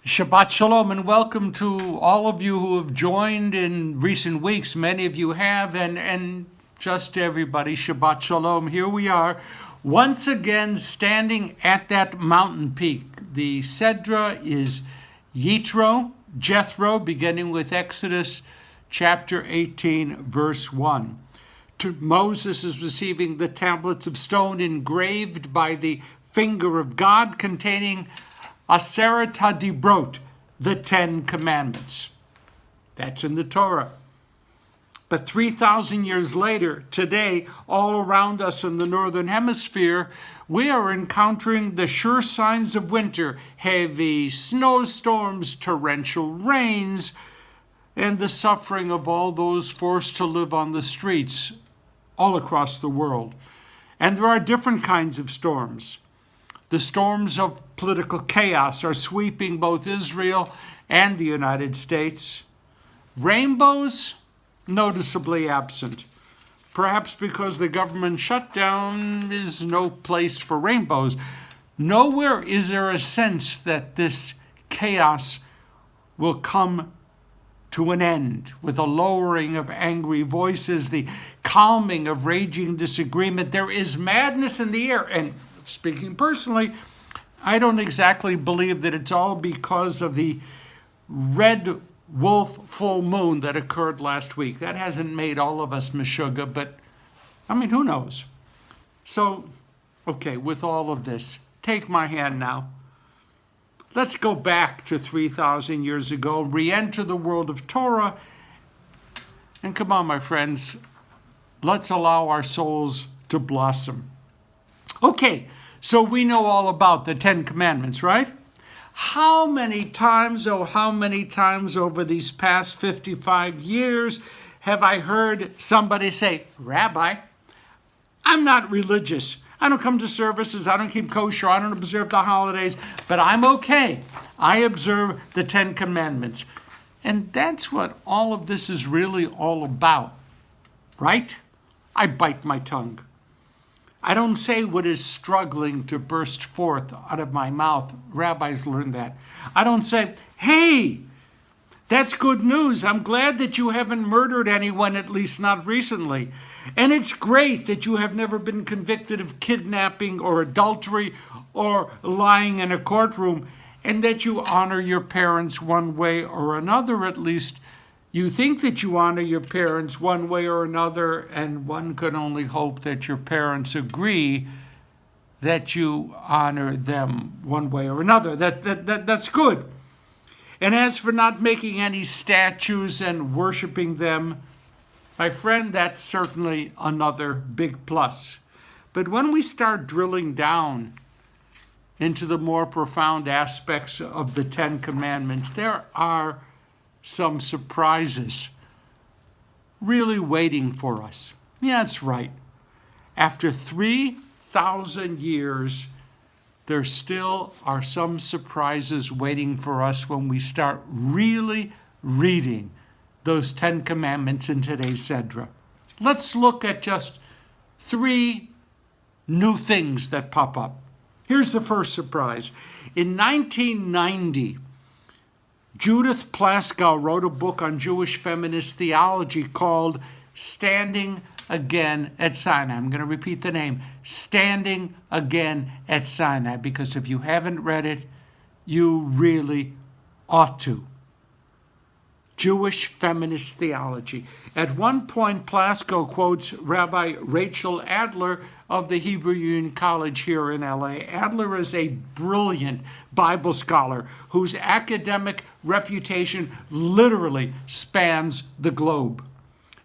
Shabbat Shalom and welcome to all of you who have joined in recent weeks. Many of you have, and just everybody, Shabbat Shalom. Here we are, once again standing at that mountain peak. The Sedra is Yitro, Jethro, beginning with Exodus chapter 18, verse 1. Moses is receiving the tablets of stone engraved by the finger of God containing Aseret HaDibrot, the 10 Commandments. That's in the Torah. But 3,000 years later, today, all around us in the Northern Hemisphere, we are encountering the sure signs of winter, heavy snowstorms, torrential rains, and the suffering of all those forced to live on the streets all across the world. And there are different kinds of storms. The storms of political chaos are sweeping both Israel and the United States. Rainbows, noticeably absent. Perhaps because the government shutdown is no place for rainbows. Nowhere is there a sense that this chaos will come to an end with a lowering of angry voices, the calming of raging disagreement. There is madness in the air, and speaking personally, I don't exactly believe that it's all because of the red wolf full moon that occurred last week. That hasn't made all of us meshuggah, but I mean, who knows? So, okay, with all of this, take my hand now. Let's go back to 3,000 years ago, re-enter the world of Torah, and come on, my friends, let's allow our souls to blossom. Okay, so we know all about the 10 Commandments, right? How many times over these past 55 years have I heard somebody say, Rabbi, I'm not religious. I don't come to services. I don't keep kosher. I don't observe the holidays, but I'm okay. I observe the 10 Commandments. And that's what all of this is really all about, right? I bite my tongue. I don't say what is struggling to burst forth out of my mouth. Rabbis learned that. I don't say, hey, that's good news. I'm glad that you haven't murdered anyone, at least not recently. And it's great that you have never been convicted of kidnapping or adultery or lying in a courtroom, and that you honor your parents one way or another, at least. You think that you honor your parents one way or another, and one can only hope that your parents agree that you honor them one way or another. That's good. And as for not making any statues and worshiping them, my friend, that's certainly another big plus. But when we start drilling down into the more profound aspects of the 10 Commandments, there are some surprises really waiting for us. Yeah, that's right. After 3,000 years, there still are some surprises waiting for us when we start really reading those 10 Commandments in today's Sedra. Let's look at just 3 new things that pop up. Here's the first surprise. In 1990, Judith Plaskow wrote a book on Jewish feminist theology called Standing Again at Sinai. I'm going to repeat the name, Standing Again at Sinai, because if you haven't read it, you really ought to. Jewish feminist theology. At one point, Plaskow quotes Rabbi Rachel Adler of the Hebrew Union College here in LA. Adler is a brilliant Bible scholar whose academic reputation literally spans the globe.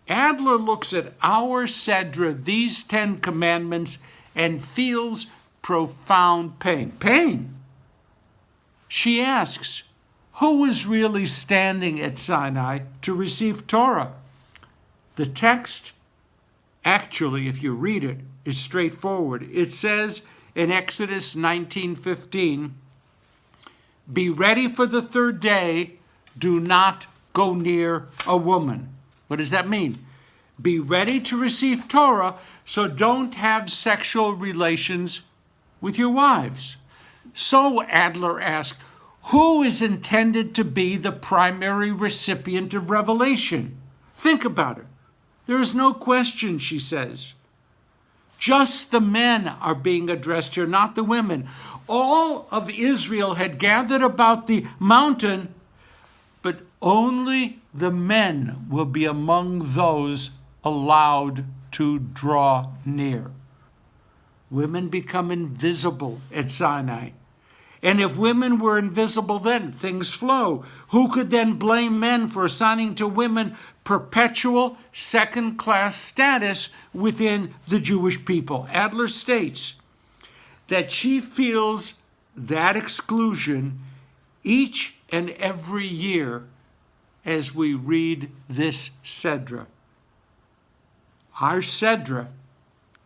Adler looks at our Sedra, these 10 Commandments, and feels profound pain. Pain. She asks, who was really standing at Sinai to receive Torah? The text, actually, if you read it, is straightforward. It says in Exodus 19:15, be ready for the 3rd day, do not go near a woman. What does that mean? Be ready to receive Torah, so don't have sexual relations with your wives. So Adler asked, Who is intended to be the primary recipient of revelation? Think about it. There is no question, she says. Just the men are being addressed here, not the women. All of Israel had gathered about the mountain, but only the men will be among those allowed to draw near. Women become invisible at Sinai. And if women were invisible then, things flow. Who could then blame men for assigning to women perpetual second-class status within the Jewish people? Adler states that she feels that exclusion each and every year as we read this Sedra. Our Sedra,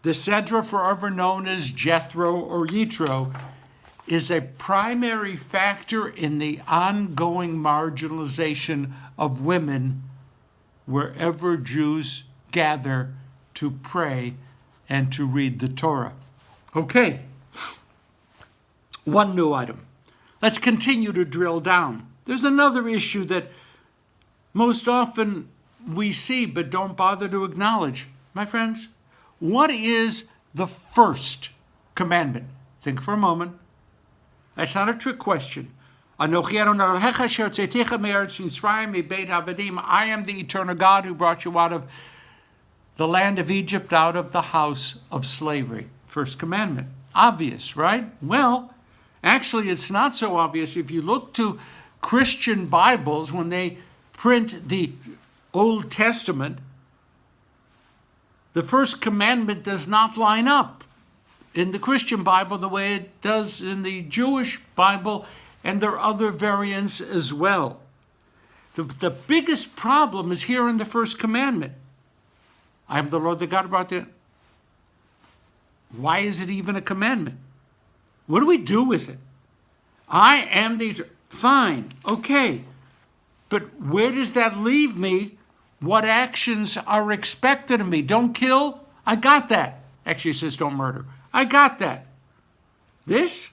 the Sedra forever known as Jethro or Yitro, is a primary factor in the ongoing marginalization of women wherever Jews gather to pray and to read the Torah. Okay, one new item. Let's continue to drill down. There's another issue that most often we see but don't bother to acknowledge. My friends, what is the first commandment? Think for a moment. That's not a trick question. I am the eternal God who brought you out of the land of Egypt, out of the house of slavery. First commandment. Obvious, right? Well, actually, it's not so obvious. If you look to Christian Bibles, when they print the Old Testament, the first commandment does not line up in the Christian Bible the way it does in the Jewish Bible, and there are other variants as well. The biggest problem is here in the first commandment. I am the Lord the God who brought you. Why is it even a commandment? What do we do with it? I am the... Fine, okay. But where does that leave me? What actions are expected of me? Don't kill? I got that. Actually, it says don't murder. I got that. This?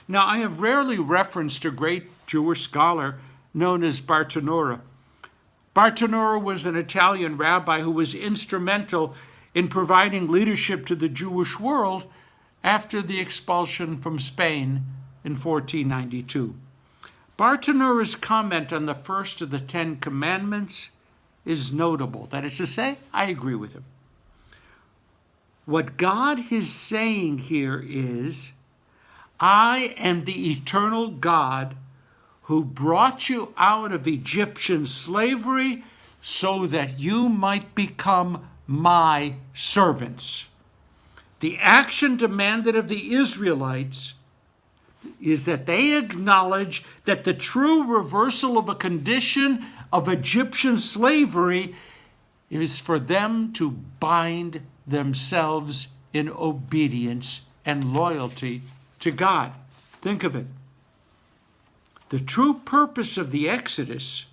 Now, I have rarely referenced a great Jewish scholar known as Bartonura. Bartonura was an Italian rabbi who was instrumental in providing leadership to the Jewish world after the expulsion from Spain in 1492. Bartonura's comment on the first of the 10 Commandments is notable. That is to say, I agree with him. What God is saying here is, I am the eternal God who brought you out of Egyptian slavery so that you might become my servants. The action demanded of the Israelites is that they acknowledge that the true reversal of a condition of Egyptian slavery is for them to bind themselves in obedience and loyalty to God. Think of it. The true purpose of the Exodus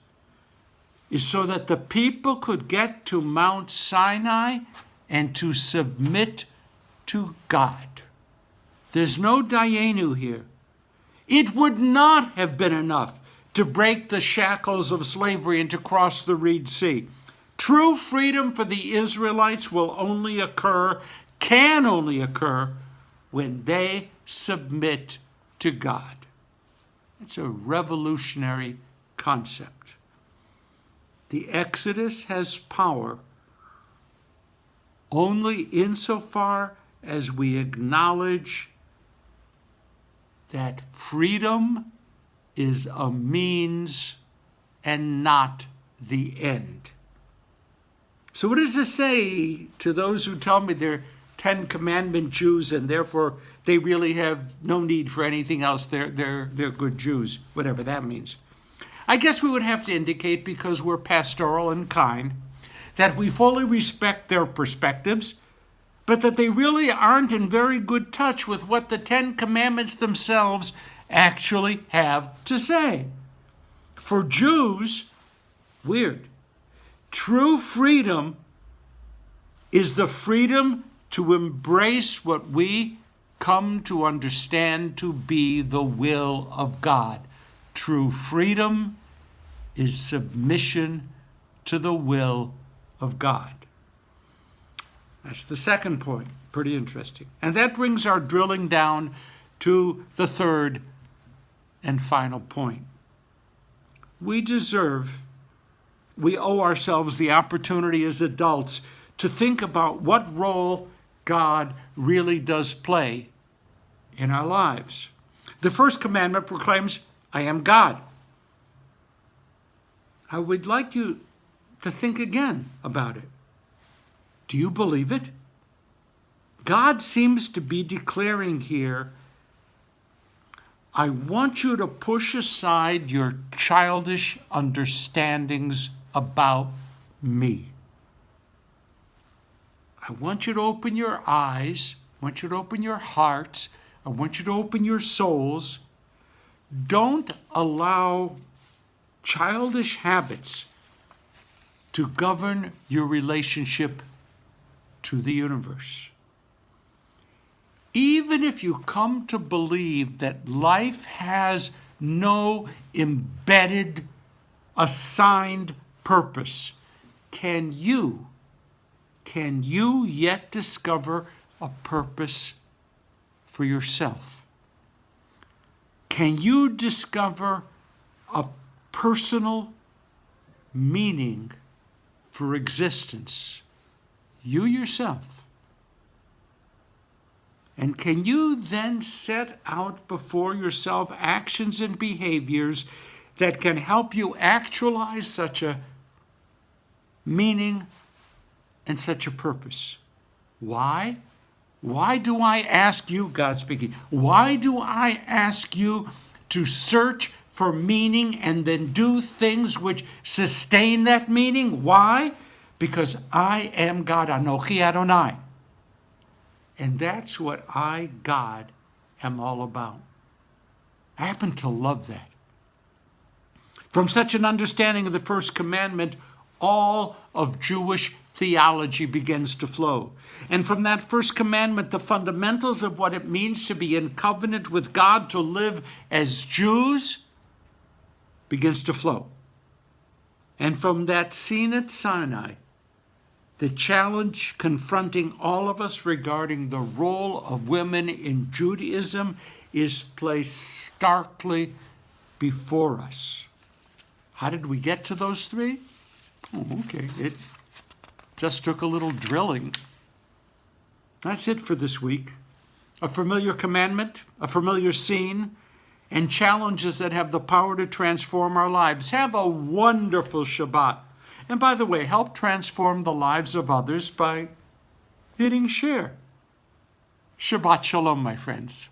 is so that the people could get to Mount Sinai and to submit to God. There's no Dayenu here. It would not have been enough to break the shackles of slavery and to cross the Red Sea. True freedom for the Israelites will only occur, can only occur, when they submit to God. It's a revolutionary concept. The Exodus has power only insofar as we acknowledge that freedom is a means and not the end. So what does this say to those who tell me they're 10 Commandment Jews and therefore they really have no need for anything else? They're good Jews, whatever that means. I guess we would have to indicate, because we're pastoral and kind, that we fully respect their perspectives, but that they really aren't in very good touch with what the 10 Commandments themselves actually have to say. For Jews, weird. True freedom is the freedom to embrace what we come to understand to be the will of God. True freedom is submission to the will of God. That's the second point. Pretty interesting. And that brings our drilling down to the third and final point. We owe ourselves the opportunity as adults to think about what role God really does play in our lives. The first commandment proclaims, I am God. I would like you to think again about it. Do you believe it? God seems to be declaring here, I want you to push aside your childish understandings about me. I want you to open your eyes. I want you to open your hearts. I want you to open your souls. Don't allow childish habits to govern your relationship to the universe. Even if you come to believe that life has no embedded, assigned purpose, can you yet discover a purpose for yourself? Can you discover a personal meaning for existence, you yourself? And can you then set out before yourself actions and behaviors that can help you actualize such a meaning and such a purpose? Why? Why do I ask you, God speaking, why do I ask you to search for meaning and then do things which sustain that meaning? Why? Because I am God, Anochi Adonai. And that's what I, God, am all about. I happen to love that. From such an understanding of the first commandment, all of Jewish theology begins to flow. And from that first commandment, the fundamentals of what it means to be in covenant with God, to live as Jews, begins to flow. And from that scene at Sinai, the challenge confronting all of us regarding the role of women in Judaism is placed starkly before us. How did we get to those three? Oh, okay. It just took a little drilling. That's it for this week. A familiar commandment, a familiar scene, and challenges that have the power to transform our lives. Have a wonderful Shabbat. And by the way, help transform the lives of others by hitting share. Shabbat Shalom, my friends.